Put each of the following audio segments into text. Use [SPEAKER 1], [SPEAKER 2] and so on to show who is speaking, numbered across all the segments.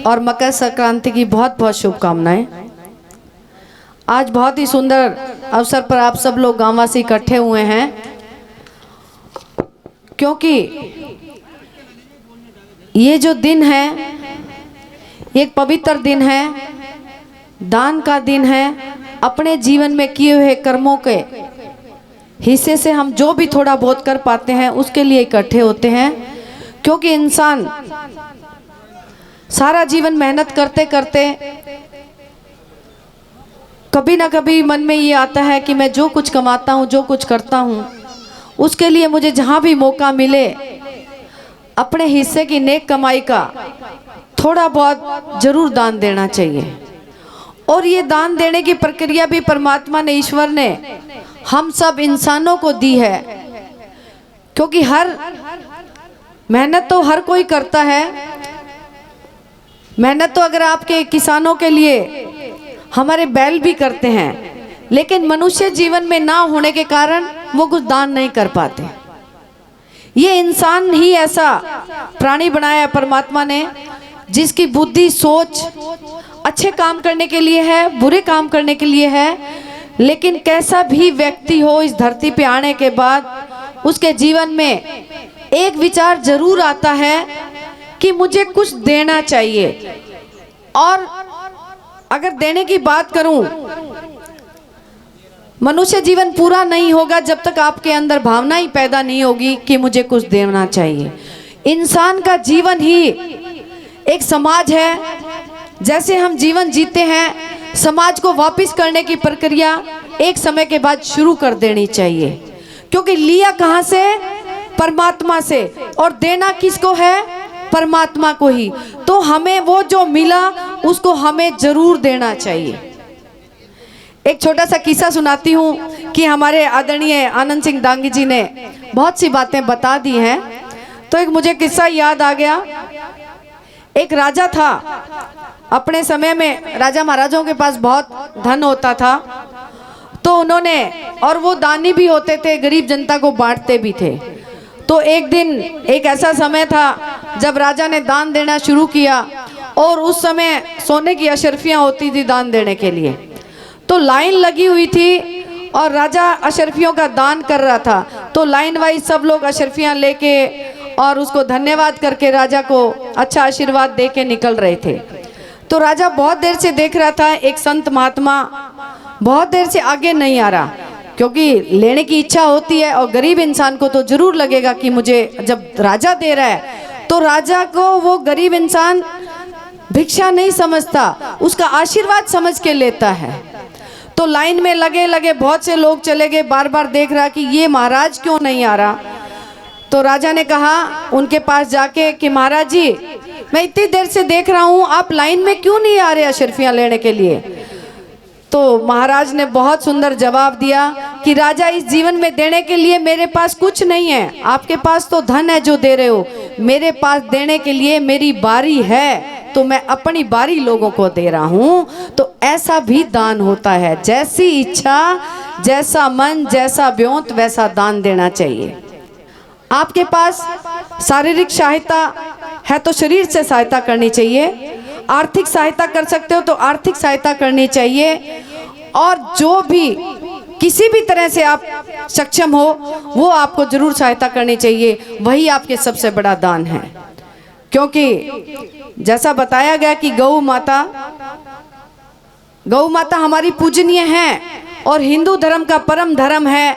[SPEAKER 1] और मकर संक्रांति की बहुत बहुत शुभकामनाएं। आज बहुत ही सुंदर अवसर पर आप सब लोग गांववासी इकट्ठे हुए हैं, क्योंकि ये जो दिन है एक पवित्र दिन है, दान का दिन है। अपने जीवन में किए हुए कर्मों के हिस्से से हम जो भी थोड़ा बहुत कर पाते हैं उसके लिए इकट्ठे होते हैं, क्योंकि इंसान सारा जीवन मेहनत करते करते कभी ना कभी मन में ये आता है कि मैं जो कुछ कमाता हूँ, जो कुछ करता हूँ, उसके लिए मुझे जहाँ भी मौका मिले अपने हिस्से की नेक कमाई का थोड़ा बहुत जरूर दान देना चाहिए। और ये दान देने की प्रक्रिया भी परमात्मा ने, ईश्वर ने हम सब इंसानों को दी है, क्योंकि हर मेहनत तो हर कोई करता है। मेहनत तो अगर आपके किसानों के लिए हमारे बैल भी करते हैं, लेकिन मनुष्य जीवन में ना होने के कारण वो कुछ दान नहीं कर पाते। ये इंसान ही ऐसा प्राणी बनाया परमात्मा ने, जिसकी बुद्धि सोच अच्छे काम करने के लिए है, बुरे काम करने के लिए है। लेकिन कैसा भी व्यक्ति हो, इस धरती पे आने के बाद उसके जीवन में एक विचार जरूर आता है कि मुझे कुछ देना चाहिए। और अगर देने की बात करूं, मनुष्य जीवन पूरा नहीं होगा जब तक आपके अंदर भावना ही पैदा नहीं होगी कि मुझे कुछ देना चाहिए। इंसान का जीवन ही एक समाज है। जैसे हम जीवन जीते हैं, समाज को वापस करने की प्रक्रिया एक समय के बाद शुरू कर देनी चाहिए, क्योंकि लिया कहाँ से? परमात्मा से, और देना किसको है? परमात्मा को ही। तो हमें वो जो मिला उसको हमें जरूर देना चाहिए। एक छोटा सा किस्सा सुनाती हूँ कि हमारे आदरणीय आनंद सिंह दांगी जी ने बहुत सी बातें बता दी हैं, तो एक मुझे किस्सा याद आ गया। एक राजा था, अपने समय में राजा महाराजों के पास बहुत धन होता था, तो उन्होंने, और वो दानी भी होते थे, गरीब जनता को बांटते भी थे। तो एक दिन एक ऐसा समय था जब राजा ने दान देना शुरू किया, और उस समय सोने की अशर्फियाँ होती थी दान देने के लिए। तो लाइन लगी हुई थी और राजा अशर्फियों का दान कर रहा था। तो लाइन वाइज सब लोग अशर्फियाँ लेके और उसको धन्यवाद करके राजा को अच्छा आशीर्वाद दे के निकल रहे थे। तो राजा बहुत देर से देख रहा था, एक संत महात्मा बहुत देर से आगे नहीं आ रहा, क्योंकि लेने की इच्छा होती है और गरीब इंसान को तो जरूर लगेगा कि मुझे, जब राजा दे रहा है तो राजा को वो गरीब इंसान भिक्षा नहीं समझता, उसका आशीर्वाद समझ के लेता है। तो लाइन में लगे लगे बहुत से लोग चले गए, बार बार देख रहा कि ये महाराज क्यों नहीं आ रहा। तो राजा ने कहा उनके पास जाके कि महाराज जी, मैं इतनी देर से देख रहा हूँ, आप लाइन में क्यों नहीं आ रहे अशर्फियाँ लेने के लिए? तो महाराज ने बहुत सुंदर जवाब दिया कि राजा, इस जीवन में देने के लिए मेरे पास कुछ नहीं है। आपके पास तो धन है जो दे रहे हो, मेरे पास देने के लिए मेरी बारी है, तो मैं अपनी बारी लोगों को दे रहा हूँ। तो ऐसा भी दान होता है, जैसी इच्छा, जैसा मन, जैसा व्योंत, वैसा दान देना चाहिए। आपके पास शारीरिक सहायता है तो शरीर से सहायता करनी चाहिए, आर्थिक सहायता कर सकते हो तो आर्थिक सहायता करनी चाहिए, और जो भी किसी भी तरह से आप सक्षम हो वो आपको जरूर सहायता करनी चाहिए। वही आपके सबसे बड़ा दान है, क्योंकि जैसा बताया गया कि गौ माता हमारी पूजनीय है और हिंदू धर्म का परम धर्म है,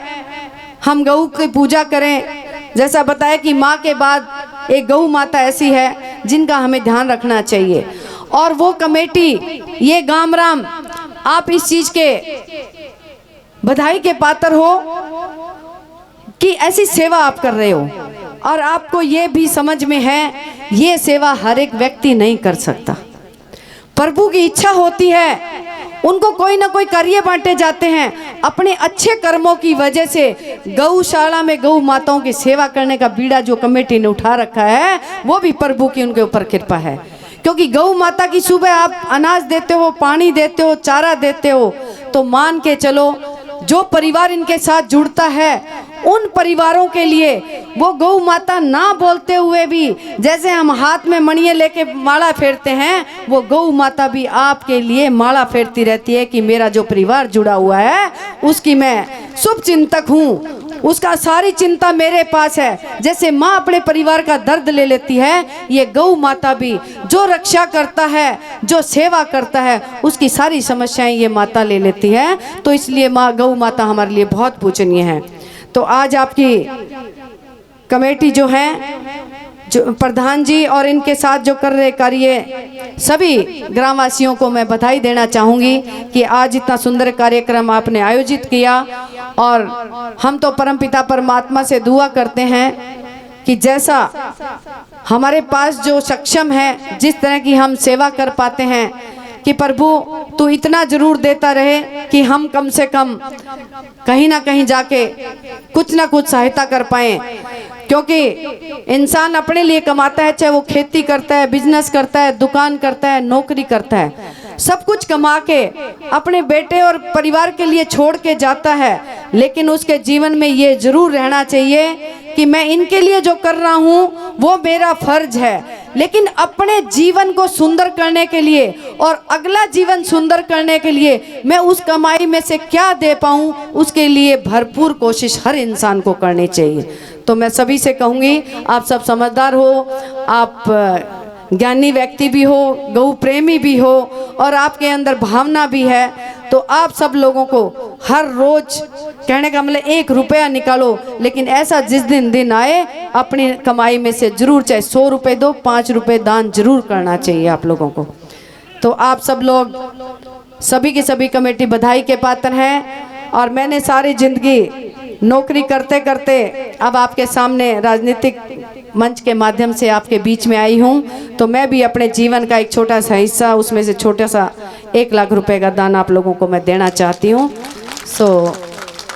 [SPEAKER 1] हम गौ की पूजा करें। जैसा बताया कि माँ के बाद एक गौ माता ऐसी है जिनका हमें ध्यान रखना चाहिए। और वो कमेटी, ये गाम राम, आप इस चीज के बधाई के पात्र हो कि ऐसी सेवा आप कर रहे हो, और आपको ये भी समझ में है ये सेवा हर एक व्यक्ति नहीं कर सकता। प्रभु की इच्छा होती है, उनको कोई ना कोई कार्य बांटे जाते हैं। अपने अच्छे कर्मों की वजह से गौशाला में गौ माताओं की सेवा करने का बीड़ा जो कमेटी ने उठा रखा है, वो भी प्रभु की उनके ऊपर कृपा है। क्योंकि गौ माता की सुबह आप अनाज देते हो, पानी देते हो, चारा देते हो, तो मान के चलो जो परिवार इनके साथ जुड़ता है उन परिवारों के लिए वो गौ माता ना बोलते हुए भी, जैसे हम हाथ में मणिये लेके माला फेरते हैं, वो गौ माता भी आपके लिए माला फेरती रहती है कि मेरा जो परिवार जुड़ा हुआ है उसकी मैं शुभ चिंतक हूँ, उसका सारी चिंता मेरे पास है। जैसे माँ अपने परिवार का दर्द ले लेती है, ये गौ माता भी जो रक्षा करता है, जो सेवा करता है, उसकी सारी समस्याएं ये माता ले लेती है। तो इसलिए माँ गौ माता हमारे लिए बहुत पूजनीय है। तो आज आपकी कमेटी जो है, जो प्रधान जी और इनके साथ जो कर रहे कार्य, सभी ग्रामवासियों को मैं बधाई देना चाहूँगी कि आज इतना सुंदर कार्यक्रम आपने आयोजित किया। और हम तो परमपिता परमात्मा से दुआ करते हैं कि जैसा हमारे पास जो सक्षम है, जिस तरह की हम सेवा कर पाते हैं, कि प्रभु तू इतना जरूर देता रहे कि हम कम से कम कहीं ना कहीं जाके कुछ ना कुछ सहायता कर पाएं। क्योंकि इंसान अपने लिए कमाता है, चाहे वो खेती करता है, बिजनेस करता है, दुकान करता है, नौकरी करता है, सब कुछ कमा के अपने बेटे और परिवार के लिए छोड़ के जाता है। लेकिन उसके जीवन में ये जरूर रहना चाहिए कि मैं इनके लिए जो कर रहा हूँ वो मेरा फर्ज है। लेकिन अपने जीवन को सुंदर करने के लिए और अगला जीवन सुंदर करने के लिए मैं उस कमाई में से क्या दे पाऊँ, उसके लिए भरपूर कोशिश हर इंसान को करनी चाहिए। तो मैं सभी से कहूँगी, आप सब समझदार हो, आप ज्ञानी व्यक्ति भी हो, गौ प्रेमी भी हो और आपके अंदर भावना भी है, तो आप सब लोगों को हर रोज कहने का मतलब 1 रुपया निकालो, लेकिन ऐसा जिस दिन आए अपनी कमाई में से जरूर, चाहे 100 रुपये दो, 5 रुपये दान जरूर करना चाहिए आप लोगों को। तो आप सब लोग सभी की सभी कमेटी बधाई के पात्र हैं। और मैंने सारी जिंदगी नौकरी करते करते अब आपके सामने राजनीतिक मंच के माध्यम से आपके बीच में आई हूँ, तो मैं भी अपने जीवन का एक छोटा सा हिस्सा, उसमें से छोटा सा 1 लाख रुपए का दान आप लोगों को मैं देना चाहती हूँ।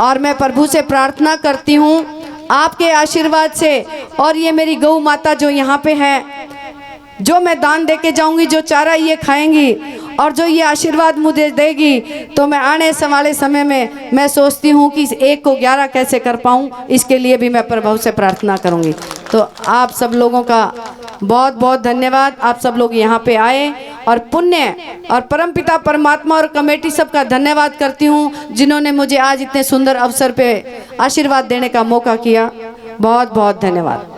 [SPEAKER 1] और मैं प्रभु से प्रार्थना करती हूँ आपके आशीर्वाद से, और ये मेरी गौ माता जो यहाँ पे है, जो मैं दान दे के जाऊँगी, जो चारा ये खाएंगी और जो ये आशीर्वाद मुझे देगी, तो मैं आने वाले समय में मैं सोचती हूँ कि इस 1 को 11 कैसे कर पाऊँ, इसके लिए भी मैं प्रभु से प्रार्थना करूँगी। तो आप सब लोगों का बहुत बहुत धन्यवाद। आप सब लोग यहाँ पे आए और पुण्य और परमपिता परमात्मा और कमेटी सबका धन्यवाद करती हूँ, जिन्होंने मुझे आज इतने सुंदर अवसर पे आशीर्वाद देने का मौका किया। बहुत बहुत धन्यवाद।